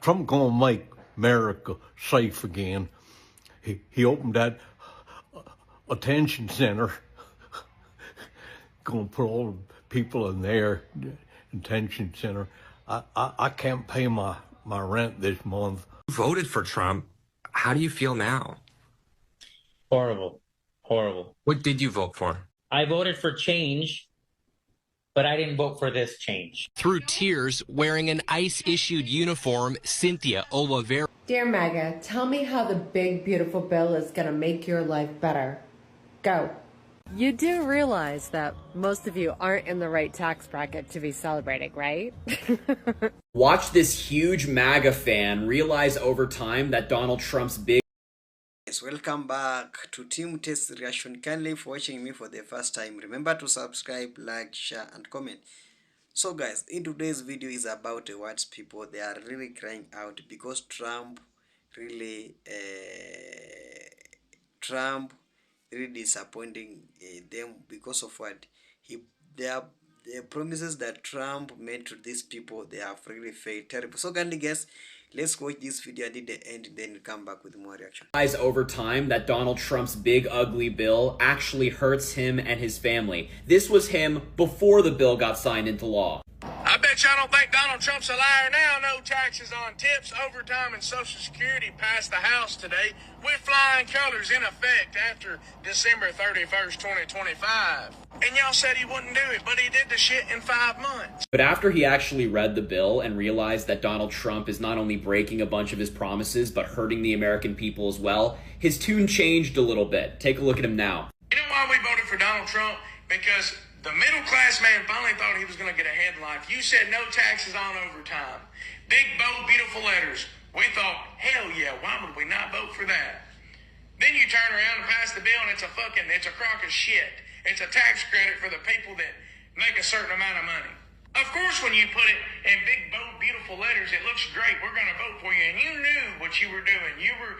Trump gonna make America safe again. He opened that attention center. Gonna put all the people in there, detention center. I can't pay my rent this month. You voted for Trump. How do you feel now? Horrible. Horrible. What did you vote for? I voted for change, but I didn't vote for this change. Through tears, wearing an ICE-issued uniform, Cynthia Oliveira. Dear Maga, tell me how the big, beautiful bill is going to make your life better. Go. You do realize that most of you aren't in the right tax bracket to be celebrating, right? Watch this huge MAGA fan realize over time that Donald Trump's big... Yes, welcome back to Team Test Reaction. Kindly for watching me for the first time. Remember to subscribe, like, share and comment. So guys, in today's video is about white people. They are really crying out because Trump really disappointing them because of what the promises that Trump made to these people. They have really failed terrible. So kindly guys, let's watch this video until the end, then come back with more reaction. Over time that Donald Trump's big ugly bill actually hurts him and his family. This was him before the bill got signed into law. I bet y'all don't think Donald Trump's a liar now. No taxes on tips, overtime, and Social Security passed the House today with flying colors in effect after December 31st, 2025. And y'all said he wouldn't do it, but he did the shit in 5 months. But after he actually read the bill and realized that Donald Trump is not only breaking a bunch of his promises, but hurting the American people as well, his tune changed a little bit. Take a look at him now. You know why we voted for Donald Trump? Because the middle-class man finally thought he was going to get ahead in life. You said no taxes on overtime. Big, bold, beautiful letters. We thought, hell yeah, why would we not vote for that? Then you turn around and pass the bill and it's a crock of shit. It's a tax credit for the people that make a certain amount of money. Of course, when you put it in big, bold, beautiful letters, it looks great. We're going to vote for you. And you knew what you were doing. You were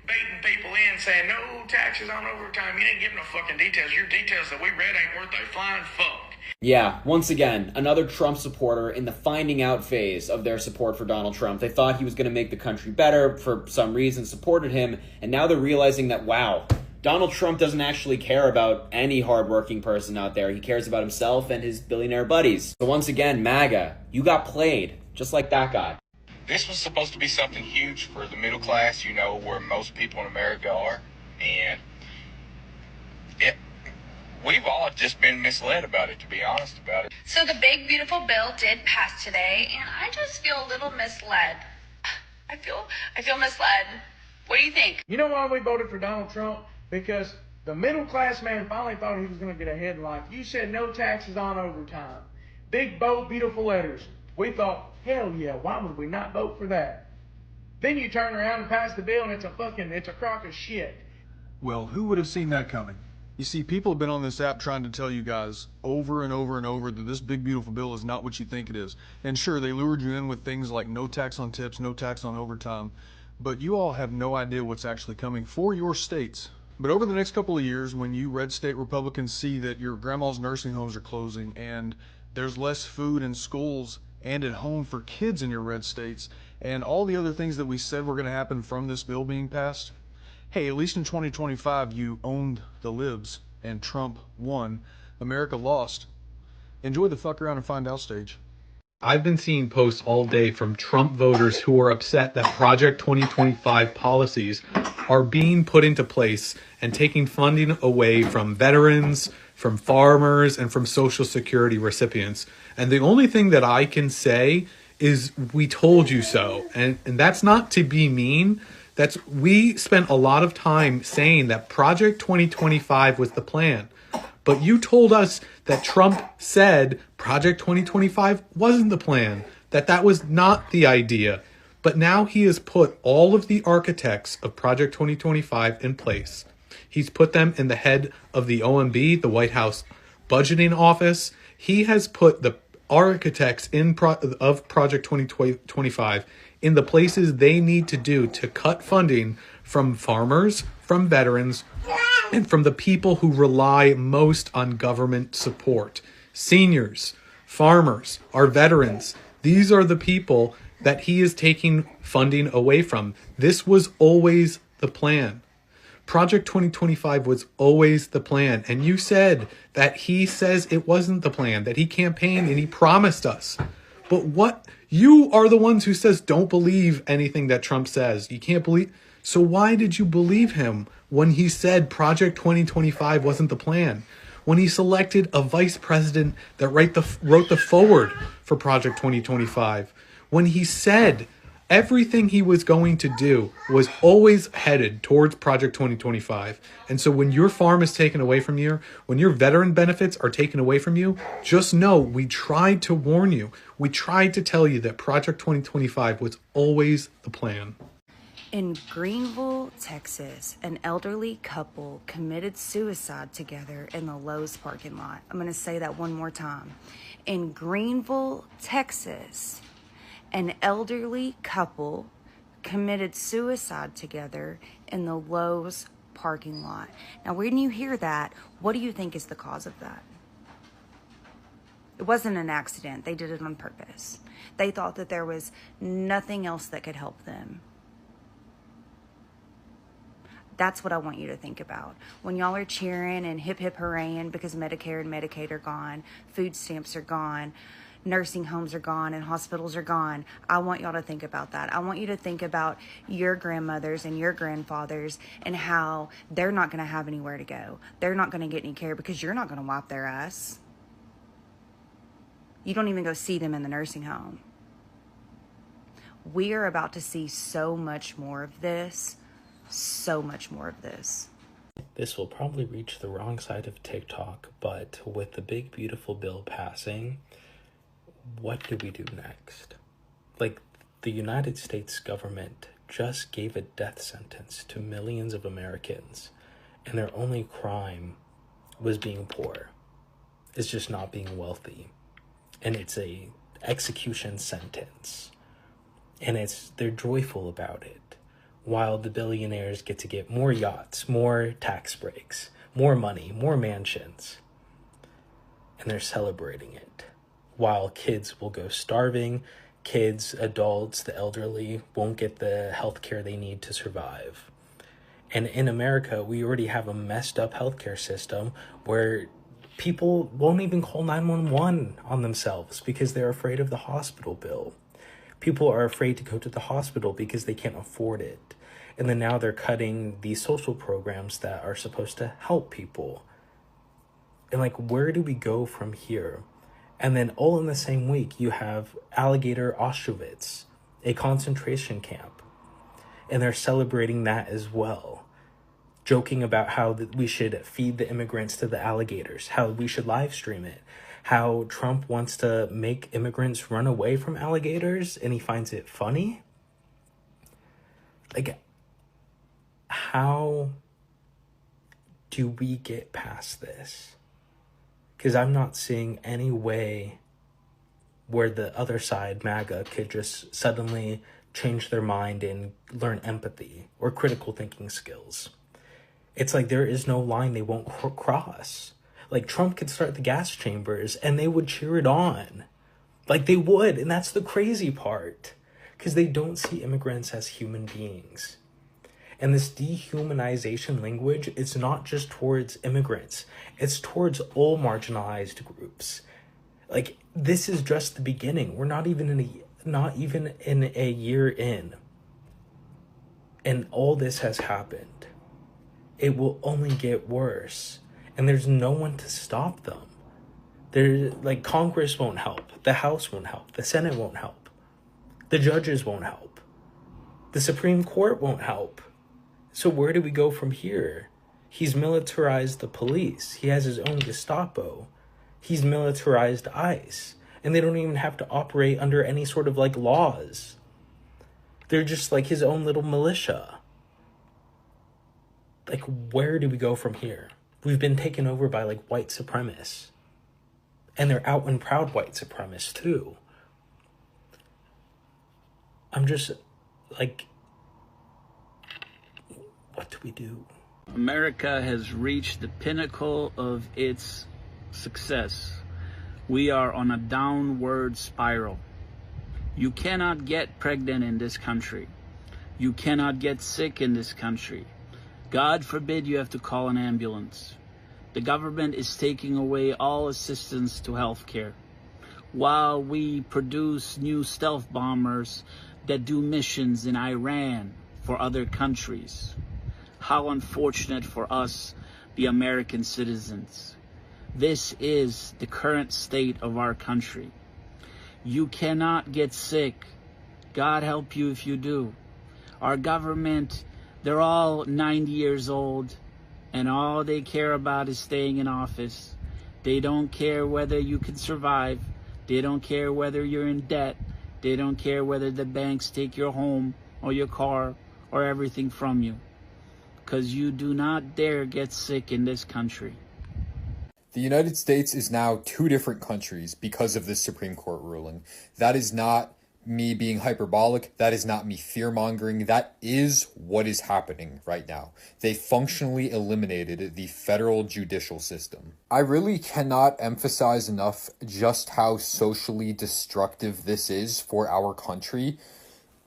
baiting people in, saying no taxes on overtime. You didn't give no fucking details. Your details that we read ain't worth a flying fuck. Yeah, once again, another Trump supporter in the finding out phase of their support for Donald Trump. They thought he was going to make the country better, for some reason supported him, and now they're realizing that, wow, Donald Trump doesn't actually care about any hardworking person out there. He cares about himself and his billionaire buddies. So once again, MAGA, you got played, just like that guy. This was supposed to be something huge for the middle class, you know, where most people in America are. And we've all just been misled about it, to be honest about it. So the big, beautiful bill did pass today, and I just feel a little misled. I feel misled. What do you think? You know why we voted for Donald Trump? Because the middle class man finally thought he was going to get ahead in life. You said no taxes on overtime. Big, bold, beautiful letters. We thought, hell yeah, why would we not vote for that? Then you turn around and pass the bill and it's a crock of shit. Well, who would have seen that coming? You see, people have been on this app trying to tell you guys over and over and over that this big beautiful bill is not what you think it is. And sure, they lured you in with things like no tax on tips, no tax on overtime, but you all have no idea what's actually coming for your states. But over the next couple of years, when you red state Republicans see that your grandma's nursing homes are closing and there's less food in schools and at home for kids in your red states, and all the other things that we said were going to happen from this bill being passed, hey, at least in 2025, you owned the libs and Trump won. America lost. Enjoy the fuck around and find out stage. I've been seeing posts all day from Trump voters who are upset that Project 2025 policies are being put into place and taking funding away from veterans, from farmers, and from Social Security recipients. And the only thing that I can say is we told you so. And that's not to be mean. We spent a lot of time saying that Project 2025 was the plan. But you told us that Trump said Project 2025 wasn't the plan, that was not the idea. But now he has put all of the architects of Project 2025 in place. He's put them in the head of the OMB, the White House Budgeting Office. He has put the architects of Project 2025 in the places they need to do to cut funding from farmers, from veterans, and from the people who rely most on government support. Seniors, farmers, our veterans. These are the people that he is taking funding away from. This was always the plan. Project 2025 was always the plan. And you said that he says it wasn't the plan, that he campaigned and he promised us. But what? You are the ones who says don't believe anything that Trump says. You can't believe. So why did you believe him when he said Project 2025 wasn't the plan? When he selected a vice president that wrote the forward for Project 2025? When he said everything he was going to do was always headed towards Project 2025. And so when your farm is taken away from you, when your veteran benefits are taken away from you, just know we tried to warn you. We tried to tell you that Project 2025 was always the plan. In Greenville, Texas, an elderly couple committed suicide together in the Lowe's parking lot. I'm going to say that one more time. In Greenville, Texas, an elderly couple committed suicide together in the Lowe's parking lot. Now, when you hear that, what do you think is the cause of that? It wasn't an accident. They did it on purpose. They thought that there was nothing else that could help them. That's what I want you to think about. When y'all are cheering and hip hip hooraying because Medicare and Medicaid are gone, food stamps are gone, nursing homes are gone, and hospitals are gone, I want y'all to think about that. I want you to think about your grandmothers and your grandfathers and how they're not going to have anywhere to go. They're not going to get any care because you're not going to wipe their ass. You don't even go see them in the nursing home. We are about to see so much more of this. So much more of this. This will probably reach the wrong side of TikTok, but with the big beautiful bill passing, what do we do next? Like, the United States government just gave a death sentence to millions of Americans, and their only crime was being poor. It's just not being wealthy. And it's a execution sentence. And they're joyful about it. While the billionaires get to get more yachts, more tax breaks, more money, more mansions. And they're celebrating it. While kids will go starving, kids, adults, the elderly won't get the health care they need to survive. And in America, we already have a messed up healthcare system where people won't even call 911 on themselves because they're afraid of the hospital bill. People are afraid to go to the hospital because they can't afford it. And then now they're cutting these social programs that are supposed to help people. And like, where do we go from here? And then all in the same week, you have Alligator Auschwitz, a concentration camp. And they're celebrating that as well. Joking about how we should feed the immigrants to the alligators, how we should live stream it, how Trump wants to make immigrants run away from alligators and he finds it funny. Like, how do we get past this? Because I'm not seeing any way where the other side, Maga, could just suddenly change their mind and learn empathy or critical thinking skills. It's like there is no line they won't cross. Like, Trump could start the gas chambers and they would cheer it on. Like, they would, and that's the crazy part. Because they don't see immigrants as human beings. And this dehumanization language, it's not just towards immigrants. It's towards all marginalized groups. Like, this is just the beginning. We're not even in a year in. And all this has happened. It will only get worse. And there's no one to stop them. Like, Congress won't help. The House won't help. The Senate won't help. The judges won't help. The Supreme Court won't help. So where do we go from here? He's militarized the police. He has his own Gestapo. He's militarized ICE. And they don't even have to operate under any sort of, like, laws. They're just like his own little militia. Like, where do we go from here? We've been taken over by, like, white supremacists. And they're out and proud white supremacists, too. I'm just, like, what do we do? America has reached the pinnacle of its success. We are on a downward spiral. You cannot get pregnant in this country. You cannot get sick in this country. God forbid you have to call an ambulance. The government is taking away all assistance to healthcare, while we produce new stealth bombers that do missions in Iran for other countries. How unfortunate for us, the American citizens. This is the current state of our country. You cannot get sick. God help you if you do. Our government, they're all 90 years old, and all they care about is staying in office. They don't care whether you can survive. They don't care whether you're in debt. They don't care whether the banks take your home or your car or everything from you. Because you do not dare get sick in this country. The United States is now two different countries because of this Supreme Court ruling. That is not me being hyperbolic. That is not me fear-mongering. That is what is happening right now. They functionally eliminated the federal judicial system. I really cannot emphasize enough just how socially destructive this is for our country.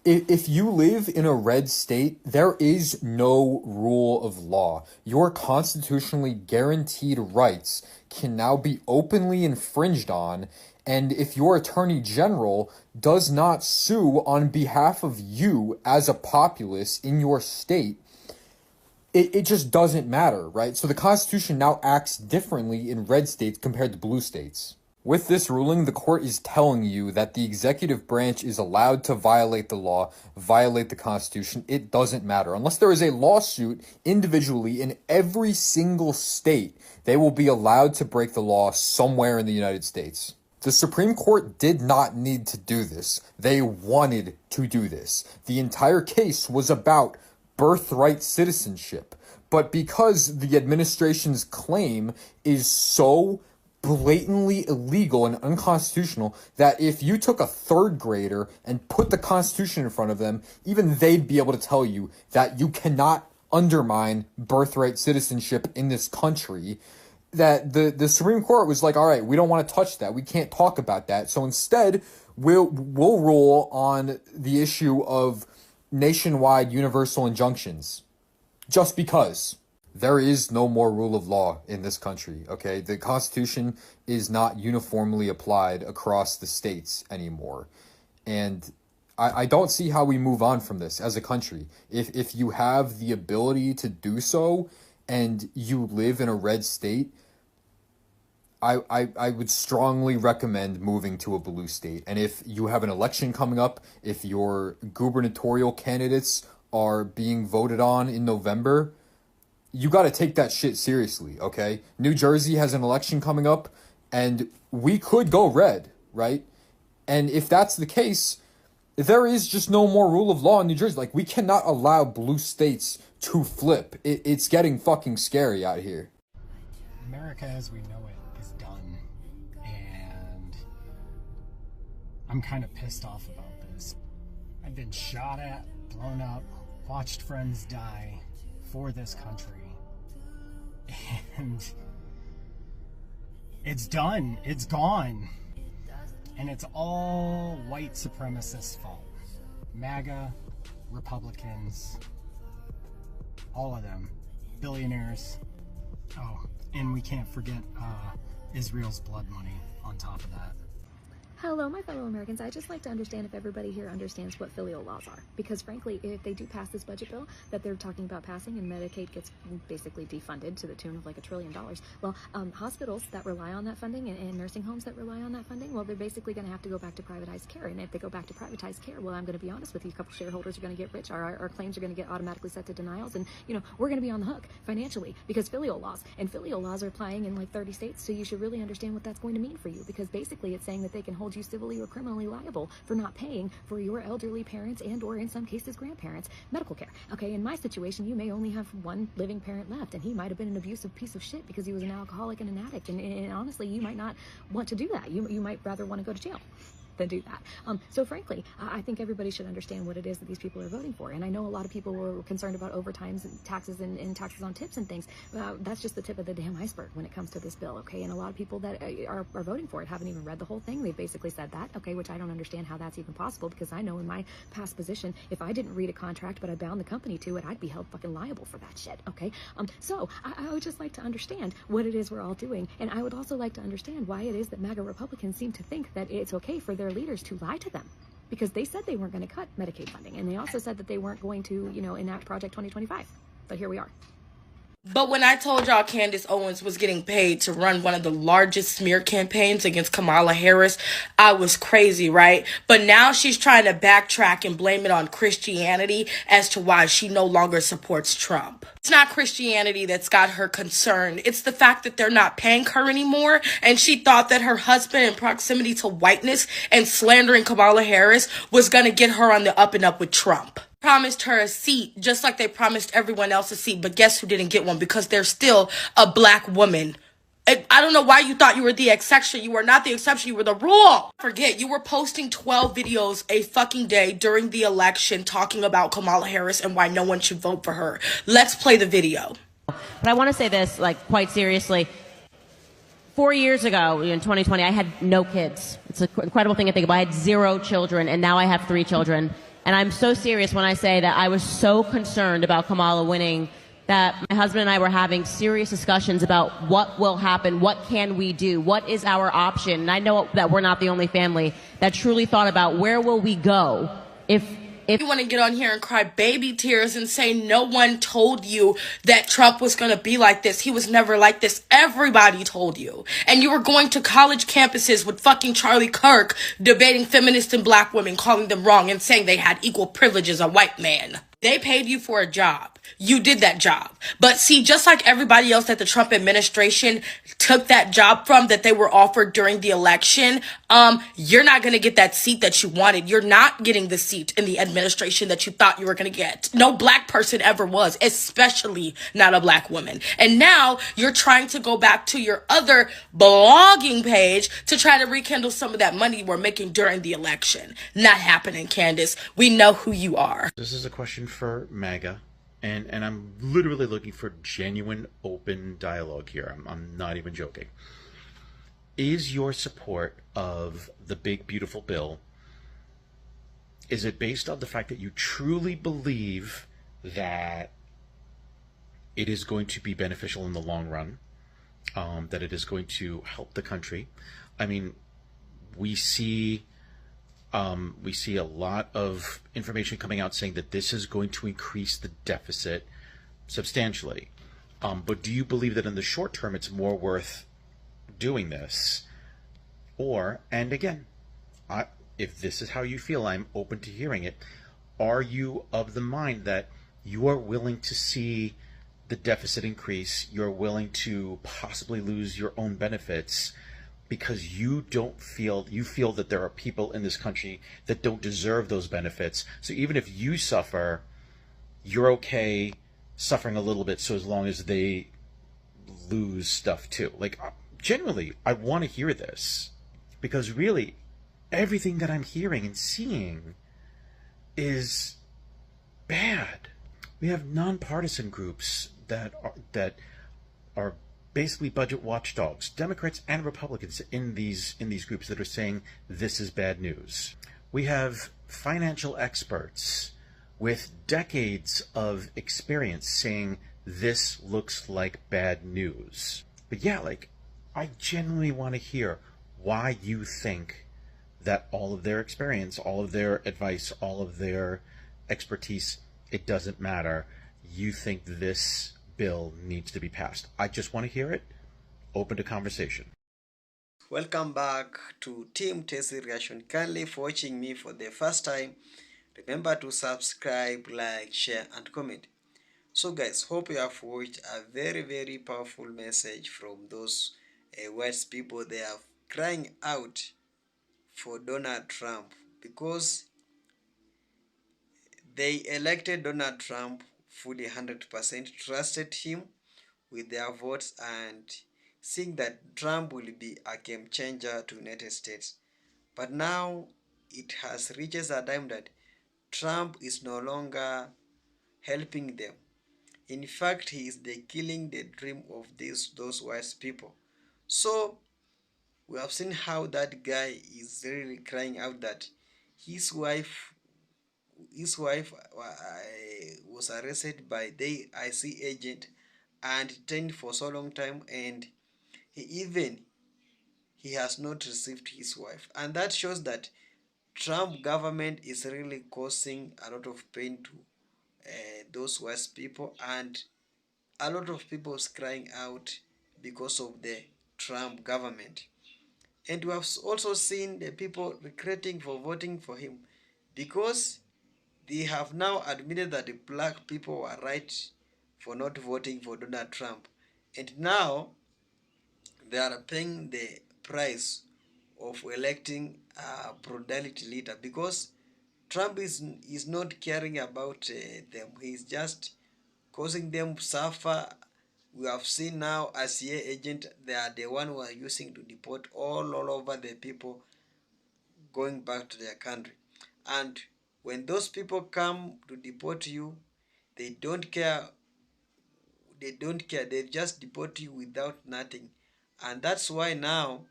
If you live in a red state, there is no rule of law. Your constitutionally guaranteed rights can now be openly infringed on, and if your attorney general does not sue on behalf of you as a populace in your state, it just doesn't matter, right? So the Constitution now acts differently in red states compared to blue states. With this ruling, the court is telling you that the executive branch is allowed to violate the law, violate the Constitution. It doesn't matter. Unless there is a lawsuit individually in every single state, they will be allowed to break the law somewhere in the United States. The Supreme Court did not need to do this. They wanted to do this. The entire case was about birthright citizenship. But because the administration's claim is so blatantly illegal and unconstitutional that if you took a third grader and put the Constitution in front of them, even they'd be able to tell you that you cannot undermine birthright citizenship in this country, that the Supreme Court was like, all right, we don't want to touch that. We can't talk about that. So instead, we'll rule on the issue of nationwide universal injunctions. Just because. There is no more rule of law in this country, okay? The Constitution is not uniformly applied across the states anymore. And I don't see how we move on from this as a country. If you have the ability to do so and you live in a red state, I would strongly recommend moving to a blue state. And if you have an election coming up, if your gubernatorial candidates are being voted on in November, you got to take that shit seriously, okay? New Jersey has an election coming up, and we could go red, right? And if that's the case, there is just no more rule of law in New Jersey. Like, we cannot allow blue states to flip. It's getting fucking scary out here. America as we know it is done, and I'm kind of pissed off about this. I've been shot at, blown up, watched friends die for this country. And it's done. It's gone. And it's all white supremacists' fault. MAGA, Republicans, all of them. Billionaires. Oh, and we can't forget Israel's blood money on top of that. Hello, my fellow Americans. I'd just like to understand if everybody here understands what filial laws are. Because frankly, if they do pass this budget bill that they're talking about passing and Medicaid gets basically defunded to the tune of like $1 trillion, well, hospitals that rely on that funding and nursing homes that rely on that funding, well, they're basically going to have to go back to privatized care. And if they go back to privatized care, well, I'm going to be honest with you, a couple shareholders are going to get rich. Our claims are going to get automatically set to denials. And, you know, we're going to be on the hook financially because filial laws are applying in like 30 states. So you should really understand what that's going to mean for you, because basically it's saying that they can hold you civilly or criminally liable for not paying for your elderly parents and or in some cases grandparents medical care. Okay, in my situation, you may only have one living parent left, and he might have been an abusive piece of shit because he was an alcoholic and an addict, and honestly, you might not want to do that. You might rather want to go to jail. than do that. So frankly, I think everybody should understand what it is that these people are voting for. And I know a lot of people were concerned about overtimes and taxes on tips and things. That's just the tip of the damn iceberg when it comes to this bill, okay? And a lot of people that are voting for it haven't even read the whole thing. They've basically said that, okay, which I don't understand how that's even possible, because I know in my past position, if I didn't read a contract but I bound the company to it, I'd be held fucking liable for that shit, okay? So I would just like to understand what it is we're all doing. And I would also like to understand why it is that MAGA Republicans seem to think that it's okay for their leaders to lie to them, because they said they weren't going to cut Medicaid funding, and they also said that they weren't going to, enact Project 2025. But here we are. But when I told y'all Candace Owens was getting paid to run one of the largest smear campaigns against Kamala Harris, I was crazy, right? But now she's trying to backtrack and blame it on Christianity as to why she no longer supports Trump. It's not Christianity that's got her concerned. It's the fact that they're not paying her anymore, and she thought that her husband in proximity to whiteness and slandering Kamala Harris was going to get her on the up and up with Trump. Promised her a seat just like they promised everyone else a seat, but guess who didn't get one? Because they're still a black woman. I don't know why you thought you were the exception. You were not the exception, you were the rule. Forget, you were posting 12 videos a fucking day during the election talking about Kamala Harris and why no one should vote for her. Let's play the video. But I want to say this, quite seriously. 4 years ago, in 2020, I had no kids. It's an incredible thing to think about. I had 0 children, and now I have 3 children. And I'm so serious when I say that I was so concerned about Kamala winning that my husband and I were having serious discussions about what will happen, what can we do, what is our option. And I know that we're not the only family that truly thought about where will we go if you want to get on here and cry baby tears and say no one told you that Trump was going to be like this. He was never like this. Everybody told you. And you were going to college campuses with fucking Charlie Kirk debating feminists and black women, calling them wrong and saying they had equal privilege as a white man. They paid you for a job. You did that job. But see, just like everybody else that the Trump administration took that job from that they were offered during the election, you're not going to get that seat that you wanted. You're not getting the seat in the administration that you thought you were going to get. No black person ever was, especially not a black woman. And now you're trying to go back to your other blogging page to try to rekindle some of that money you were making during the election. Not happening, Candace. We know who you are. This is a question for Maga. And I'm literally looking for genuine, open dialogue here. I'm not even joking. Is your support of the big, beautiful bill, is it based on the fact that you truly believe that it is going to be beneficial in the long run, that it is going to help the country? I mean, we see a lot of information coming out saying that this is going to increase the deficit substantially. But do you believe that in the short term it's more worth doing this? Or, and again, if this is how you feel, I'm open to hearing it. Are you of the mind that you are willing to see the deficit increase, you're willing to possibly lose your own benefits, because you feel that there are people in this country that don't deserve those benefits. So even if you suffer, you're okay suffering a little bit, so as long as they lose stuff too. Genuinely, I want to hear this, because really everything that I'm hearing and seeing is bad. We have nonpartisan groups that are basically budget watchdogs, Democrats and Republicans in these groups that are saying this is bad news. We have financial experts with decades of experience saying this looks like bad news. But yeah, I genuinely want to hear why you think that all of their experience, all of their advice, all of their expertise, it doesn't matter. You think this bill needs to be passed. I just want to hear it. Open to conversation. Welcome back to Team Tessie Reaction. Kindly for watching me for the first time. Remember to subscribe, like, share and comment. So guys, hope you have watched a very powerful message from those white people. They are crying out for Donald Trump because they elected Donald Trump fully 100%, trusted him with their votes, and seeing that Trump will be a game changer to United States. But now it has reached a time that Trump is no longer helping them. In fact, he is the killing the dream of those wise people. So we have seen how that guy is really crying out that his wife was arrested by the IC agent and detained for so long time, and he has not received his wife, and that shows that Trump government is really causing a lot of pain to those West people, and a lot of people is crying out because of the Trump government. And we have also seen the people regretting for voting for him because they have now admitted that the black people were right for not voting for Donald Trump. And now they are paying the price of electing a brutality leader because Trump is not caring about them. He's just causing them suffer. We have seen now as CIA agent, they are the one who are using to deport all over the people going back to their country. And when those people come to deport you, they don't care. They don't care. They just deport you without nothing. And that's why now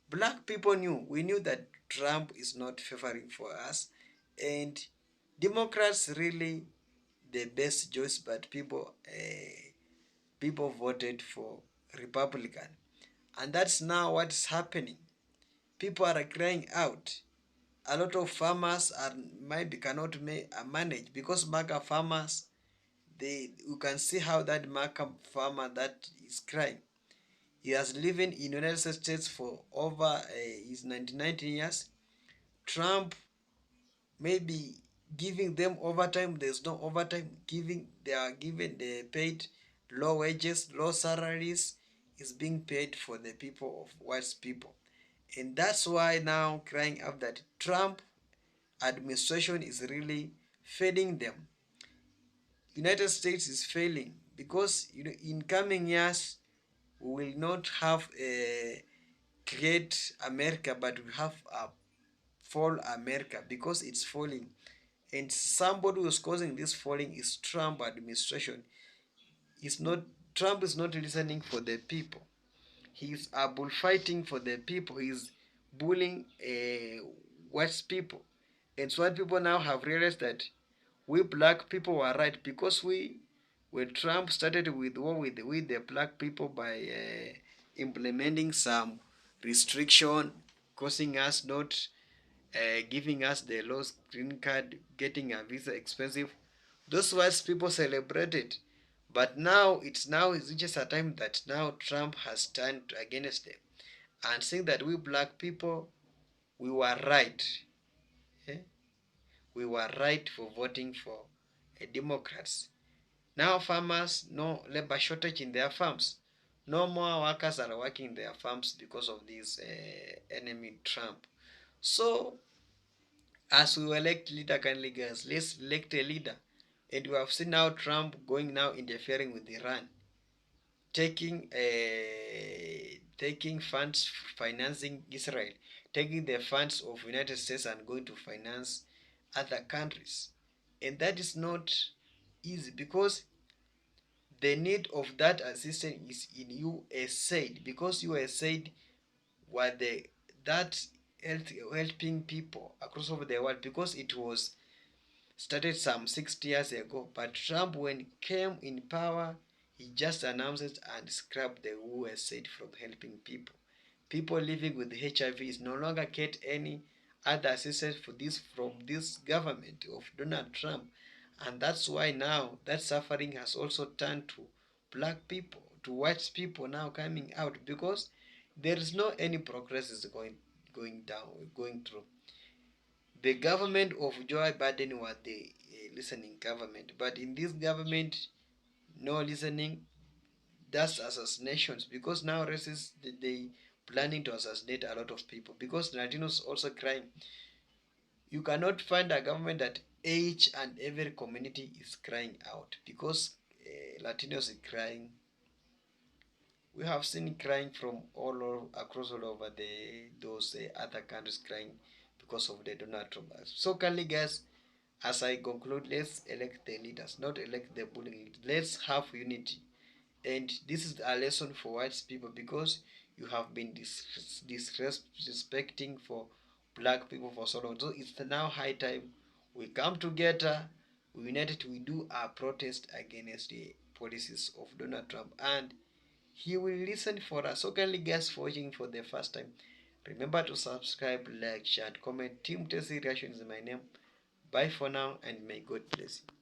black people we knew that Trump is not favoring for us, and Democrats really the best choice, but people voted for Republican, and that's now what's happening. People are crying out. A lot of farmers are maybe cannot manage because Maga farmers, you can see how that Maga farmer that is crying. He has lived in United States for over his 99 years. Trump maybe giving them overtime. There's no overtime. They are given the paid low wages, low salaries is being paid for the people of white people. And that's why now crying out that Trump administration is really failing them. United States is failing because in coming years we will not have a great America, but we have a fall America because it's falling. And somebody who's causing this falling is Trump administration. Is not Trump is not listening for the people. He's bullfighting for the people. He's bullying white people. And so white people now have realized that we black people were right because when Trump started with war with the black people by implementing some restriction, causing us not giving us the lost green card, getting a visa expensive. Those white people celebrated, but it's just a time that now Trump has turned against them and saying that we black people we were right. eh? We were right for voting for Democrats. Now farmers, no labor shortage in their farms. No more workers are working in their farms because of this enemy Trump. So as we elect leader kindly guys, let's elect a leader. And we have seen now Trump going now interfering with Iran, taking funds financing Israel, taking the funds of United States and going to finance other countries. And that is not easy because the need of that assistance is in USA because USA were that helping people across over the world because it was started some 60 years ago. But Trump, when he came in power, he just announced it and scrapped the USA from helping people. People living with HIV is no longer get any other assistance for this from this government of Donald Trump. And that's why now that suffering has also turned to black people, to white people now coming out because there is no any progress is going through. The government of Joe Biden was the listening government, but in this government, no listening. That's assassinations because now racists they planning to assassinate a lot of people because Latinos also crying. You cannot find a government that each and every community is crying out because Latinos is crying, We have seen crying from across all over those other countries crying because of the Donald Trump. So kindly guys, as I conclude, let's elect the leaders, not elect the bullying leaders. Let's have unity. And this is a lesson for white people, because you have been disrespecting for black people for so long. So it's now high time we come together, we united, we do our protest against the policies of Donald Trump, and he will listen for us. So kindly guys, for watching for the first time, remember to subscribe, like, share, and comment. Team Tessie Reaction is my name. Bye for now, and may God bless you.